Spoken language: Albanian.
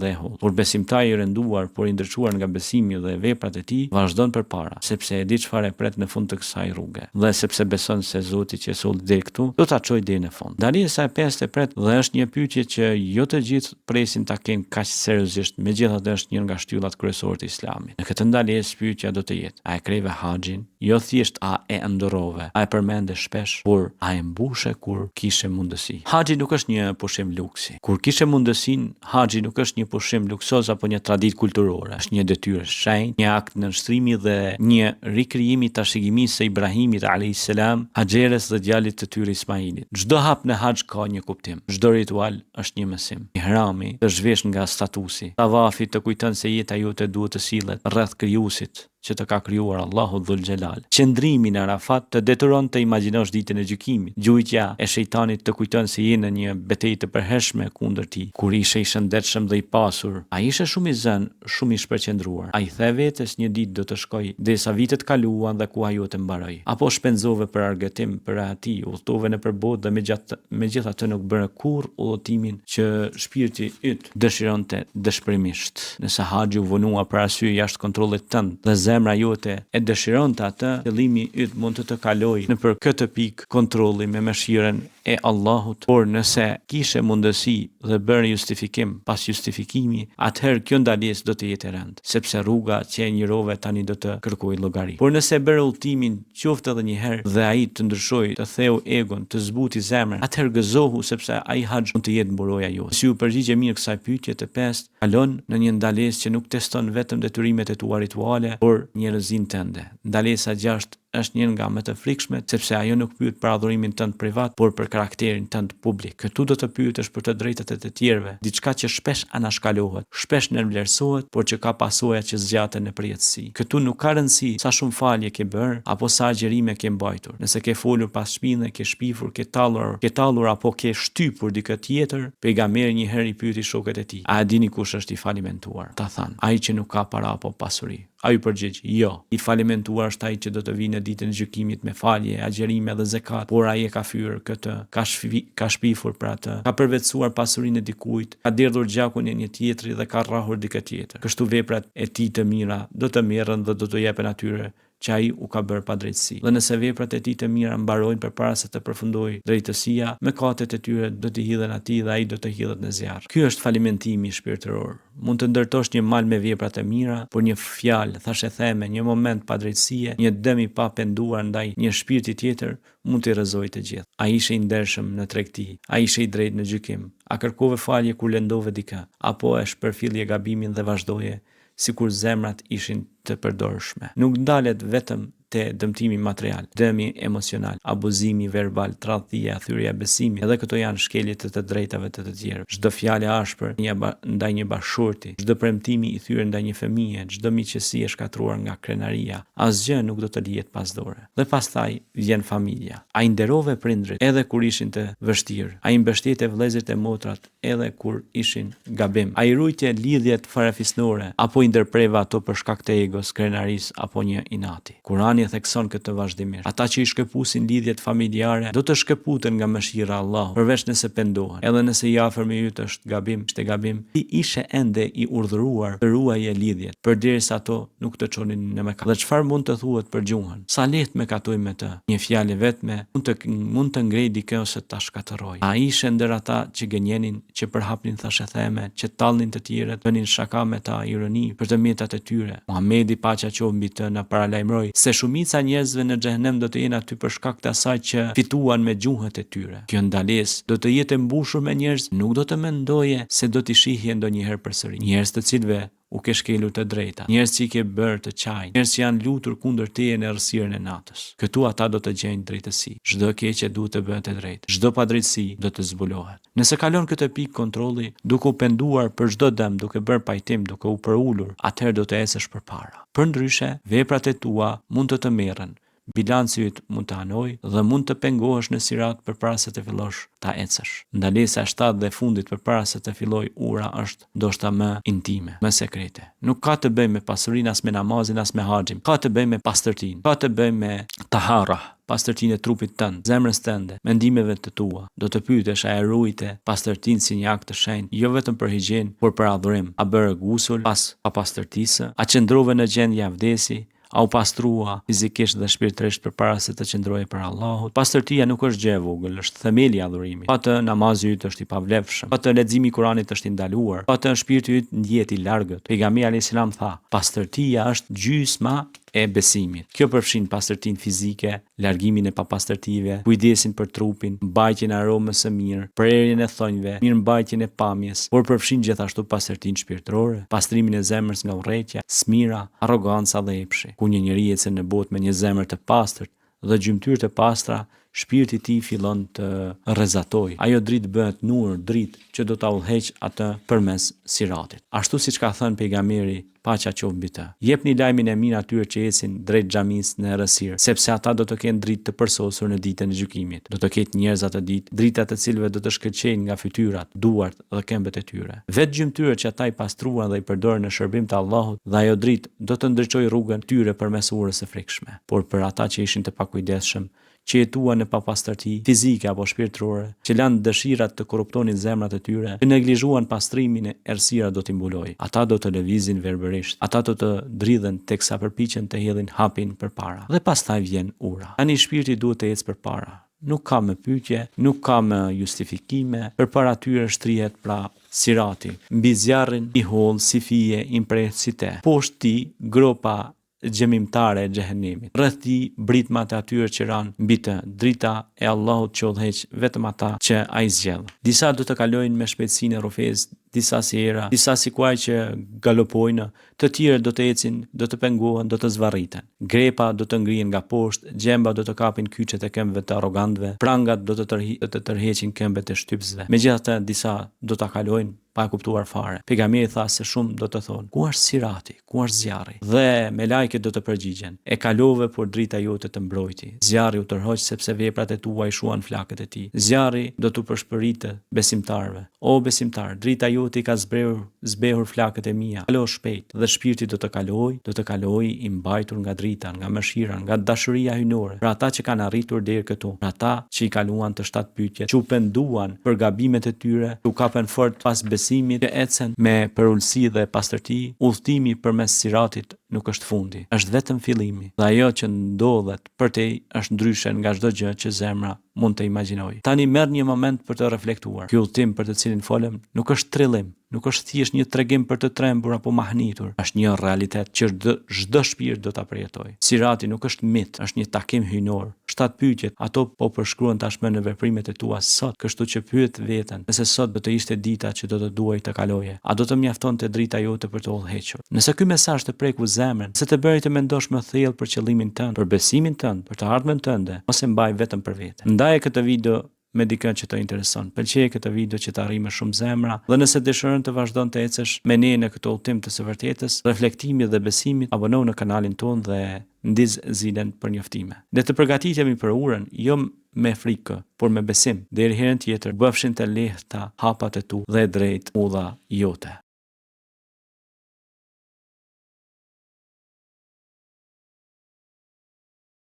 dhe hodh. Por besimtari i rënduar, por i ndërçuar nga besimi dhe veprat e tij, vazhdon përpara, sepse e di çfarë pret në fund të kësaj rruge. Dhe sepse beson se Zoti që e solli deri këtu, do ta çojë deri në fund. Ndarjesa e pestë e pret dhe është një pyetje që jo të gjithë presin ta kenë kaq seriozisht, megjithatë është një nga shtyllat kryesore të Islamit. Në këtë ndalesë pyetja do të jetë: a e kreve haxhin? Jo thjesht a e ndërrove, a e përmende shpesh, por a e mbushe kur kishe mundësi. Haxhi nuk është një pushim luksi. Kur kishe mundësinë, haxhi nuk është një pushim luksoz apo një traditë kulturore, është një detyrë shenjtë, një akt nënshtrimi dhe një rikrijim i tashigimisë së Ibrahimit alayhis salam, Haxheres dhe djalit të tyre Ismailit. Çdo hap në haxh ka një kuptim. Çdo ritual është një mësim. Ihrami të zhvesh nga statusi. Tavafi të kujton se jeta jote duhet të sillet rreth krijuesit që të ka krijuar Allahu Dhul Xhelal. Qëndrimi në Arafat të detyron të imagjinosh ditën e gjykimit. Gjujtja e shejtanit të kujton se je në një betejë të përhershme kundër tij. Kur ishe i shëndetshëm dhe i pasur, ai ishe shumë i zën, shumë i shpërqendruar. Ai the vetes një ditë do të shkoj derisa vitet kaluan dhe ku ajo të mbaroj. Apo shpenzove për argëtim për ati, udhtove në përbot dhe megjithatë nuk bëre kurrë udhëtimin që shpirti yt dëshironte dëshpërimisht. Nëse haxhi u vonua për arsye jashtë kontrollit tënd dhe zemra jote e dëshironte atë, qëllimi yt mund të kalojë nëpër këtë pikë kontrolli me mëshirën e Allahut, por nëse kishe mundësi dhe bërë justifikim pas justifikimi, atëherë kjo ndalesë do të jetë e rëndë, sepse rruga që e njërove tani do të kërkojë llogari. Por nëse bërë udhtimin qoftë edhe një herë dhe ai të ndryshoi, të theu egon, të zbuti zemrën, atëherë gëzohu sepse ai haxh mund të jetë mburoja jote. Si u përgjigje mirë kësaj pyetje të pestë, kalon në një ndalesë që nuk teston vetëm detyrimet e tua rituale, por njerëzinë tënde. Ndalesa 6 është një nga më të frikshme, sepse ajo nuk pyet për adhurimin tënd privat, por për karakterin tënd publik. Këtu do të pyetesh për të drejtat e të tjerëve, diçka që shpesh anashkalohet, shpesh nervlerësohet, por që ka pasoja që zgjaten në përjetësi. Këtu nuk ka rëndësi sa shumë falje ke bërë apo sa agjerime ke mbajtur. Nëse ke folur pas shpine, ke shpifur, ke tallur apo ke shtypur dikë tjetër, pejgamberi një herë i pyeti shokët e tij: a e dini kush është i falimentuar? Ta thanë: ai që nuk ka para apo pasuri. Ai përgjigj: jo, i falimentuar është ai që do të vinë në ditën e gjykimit me falje, agjerime dhe zekat, por ai e ka fyer këtë, ka shpifur për atë, ka përvetësuar pasurinë e dikujt, ka derdhur gjakun e një tjetri dhe ka rrahur dikë tjetër. Kështu veprat e tij të mira do të merren dhe do të jepen atyre që ai u ka bërë pa drejtësi. Dhe nëse veprat e tij të mira mbarojnë përpara se të përfundojë drejtësia, mëkatet e tyre do të hidhen atij dhe ai do të hidhet në zjarr. Ky është falimentimi shpirtëror. Mund të ndërtosh një mal me veprat e mira, por një fjalë, thashë theme, një moment pa drejtësie, një dëm i pa penduar ndaj një shpirti tjetër mund të rrezojë të gjithë. Ai ishte i ndershëm në tregti, ai ishte i drejtë në gjykim. A kërkove falje kur lëndove dikë, apo e shpërfillje gabimin dhe vazhdoje sikur zemrat ishin të përdorshme. Nuk ndalet vetëm te dëmtimi material, dëmi emocional, abuzimi verbal, tradhtia, thyrja e besimit, edhe këto janë shkelje të drejtave të tjerë. Çdo fjalë e ashpër ndaj një bashkëshorti, çdo premtimi i thyer ndaj një fëmie, çdo miqësi e shkatruar nga krenaria, asgjë nuk do të lihet pas dore. Dhe pastaj vjen familja. Ai nderove prindrit edhe kur ishin të vështirë. Ai mbështete vëllezërit e motrat edhe kur ishin gabim. Ai ruajtje lidhjet farefisnore apo i ndërpreva ato për shkak të egos, krenarisë apo një inati. Kurani e thekson këtë vazhdimisht. Ata që i shkëpusin lidhjet familjare do të shkëputen nga mëshira e Allahut, përveç nëse pendohen. Edhe nëse i afër me yt është gabim, ti ishe ende i urdhëruar të ruaje lidhjet, përderisa ato nuk të çonin në mëkat. Dhe çfarë mund të thuhet për gjuhën? Sa lehtë mëkatojmë me të. Një fjalë vetme mund të ngrejë dikë ose ta shkatërrojë. Ai ishte ndër ata që gënjenin, që përhapnin thashë theme, që tallnin të tjerët, bënin shaka me ta, ironi për të mjetat e tyre. Muhamedi paqja qoftë mbi të na paralajmëroi se shumica njerëzve në xhehenem do të jenë aty për shkak të asaj që fituan me gjuhët e tyre. Kjo ndalesë do të jetë mbushur me njerëz, nuk do të mendoje se do t'i shihje ndonjëherë përsëri. Njerëz të cilëve u ke shkelur të drejta, njerëz që i ke bërë të qaj, njerëz që janë lutur kundër teje në errësirën e natës. Këtu ata do të gjejnë drejtësi. Çdo keqje duhet të bëhet e drejtë. Çdo padrejtësi do të zbulohet. Nëse kalon këtë pikë kontrolli, duke u penduar për çdo dëm, duke bërë pajtim, duke u përulur, atëherë do të ecësh përpara. Përndryshe, veprat e tua mund të merren, bilanci yt mund të hanoj dhe mund të pengohesh në sirat përpara se të fillosh ta ecësh. Ndalesa e 7 dhe fundit përpara se të filloj ura është ndoshta më intime, më sekrete. Nuk ka të bëjë me pasurinë, as me namazin, as me haxhin. Ka të bëjë me pastërtinë. Ka të bëjë me tahara, pastërtinë e trupit tënd, zemrës tënde, mendimeve të tua. Do të pyetesh a e ruajte pastërtinë si një akt të shenjtë, jo vetëm për higjinë, por për adhurim. A bëre gusul pas pastërtisë? A qëndrove në gjendje vdesi? A u pastrua fizikisht dhe shpirtërisht përpara se të qëndroje për Allahut? Pastërtia nuk është gjë e vogël, është themeli i adhurimit. Pa të namazi yt është i pavlefshëm, pa të leximi i Kuranit është i ndaluar, pa të shpirti yt ndihet i largët. Pejgamberi alayhis salam tha, pastërtia është gjysma e besimit. Kjo përfshin pastërtinë fizike, largimin e papastërtive, kujdesin për trupin, mbajtjen e aromës së mirë, prerjen e thonjve, mirëmbajtjen e pamjes, por përfshin gjithashtu pastërtinë shpirtërore, pastrimin e zemrës nga urrëtia, smira, arroganca dhe epshi. Ku një njeri ecën në botë me një zemër të pastërt dhe gjymtyr të pastra, shpirti i tij fillon të rrezatojë. Ajo dritë bëhet nur, dritë që do ta udhëheq atë përmes siratit. Ashtu siç ka thënë pejgamberi, paqja qoftë mbi të. Jepni lajmin e mirë atyre që ecin drejt xhamisë në errësirë, sepse ata do të kenë dritë të përsosur në ditën e gjykimit. Do të ketë njerëz atë ditë, drita të cilëve do të shkëlqejnë nga fytyrat, duart dhe këmbët e tyre. Vetë gjymtyrët që ata i pastruan dhe i përdorin në shërbim të Allahut, dhe ajo dritë do të ndriçojë rrugën tyre përmes urës së frikshme. Por për ata që ishin të pakujdesshëm, që jetuan në papastërti fizike apo shpirtërore, që lanë dëshirat të korruptonin zemrat e tyre, që neglizhuan pastrimin e errësira do t'i mbulojë. Ata do të lëvizin verbërisht, ata do të dridhen teksa përpiqen të hedhin hapin përpara. Dhe pastaj vjen ura. Tani shpirti duhet të ecë përpara. Nuk ka më pyetje, nuk ka më justifikime, përpara tyre shtrihet pra sirati, mbi zjarrin i holl si fije imprehtë si te. Poshtë ti gropa gjemimtare e xhehenemit. Rreth tij britmat e atyre që ranë mbi të, drita e Allahut që udhëheq vetëm ata që ai zgjedh. Disa do të kalojnë me shpejtësinë e rrufes, disa si era, disa si kuaj që galopojnë, të tjerë do të ecin, do të pengohen, do të zvarriten. Grepa do të ngrihen nga poshtë, gjemba do të kapin kyçet e këmbëve të arrogantëve, prangat do të tërheqin këmbët e shtypsve. Megjithatë, disa do ta kalojnë pa e kuptuar fare. Pejgamberi tha se shumë do të thonë, ku është sirati, ku është zjarri? Dhe me lajket do të përgjigjen, e kalove por drita jote të mbrojti. Zjarri u tërhoq sepse veprat e tua i shuan flakët e tij. Zjarri do të përshpëritë besimtarve. O besimtar, drita jote i ka zbehur flakët e mia. Kalo shpejt dhe shpirti do të kalojë i mbajtur nga drita, nga mëshira, nga dashuria hyjnore. Për ata që kanë arritur deri këtu, për ata që i kaluan të 7 pyetje, që u penduan për gabimet e tyre, u kapen fort pas besimit, që ecën me përulësi dhe pastërti, udhëtimi përmes siratit nuk është fundi, është vetëm fillimi. Dhe ajo që ndodhet për te është ndryshe nga çdo gjë që zemra mund të imagjinojë. Tani merr një moment për të reflektuar. Ky udhtim për të cilin folëm nuk është trillim, nuk është thjesht një tregim për të trembur apo mahnitur. Është një realitet që çdo shpirt do ta përjetojë. Sirati nuk është mit, është një takim hyjnor. 7 pyetjet, ato po përshkruan tashmë në veprimet e tua sot, kështu që pyet veten, nëse sot do të ishte dita që do të duaj të kaloje, a do të mjaftonte drita jote për të udhëhequr? Nëse ky mesazh të preku zemrën, se të bëri të mendosh më thellë për qëllimin tënd, për besimin tënd, për të ardhmen tënde, mos e mbaj vetëm për vete. Ndaje këtë video me dikën që të intereson. Pëlqeje këtë video që të arrijë më shumë zemra, dhe nëse dëshiron të vazhdon të ecësh me ne në këtë udhtim të së vërtetës, reflektimit dhe besimit, abonohu në kanalin tonë dhe ndiz zilen për njoftime. Dhe të përgatitemi për urën, jo me frikë, por me besim. Deri herën tjetër, bëfshin të lehta hapat e tu dhe drejt udha jote.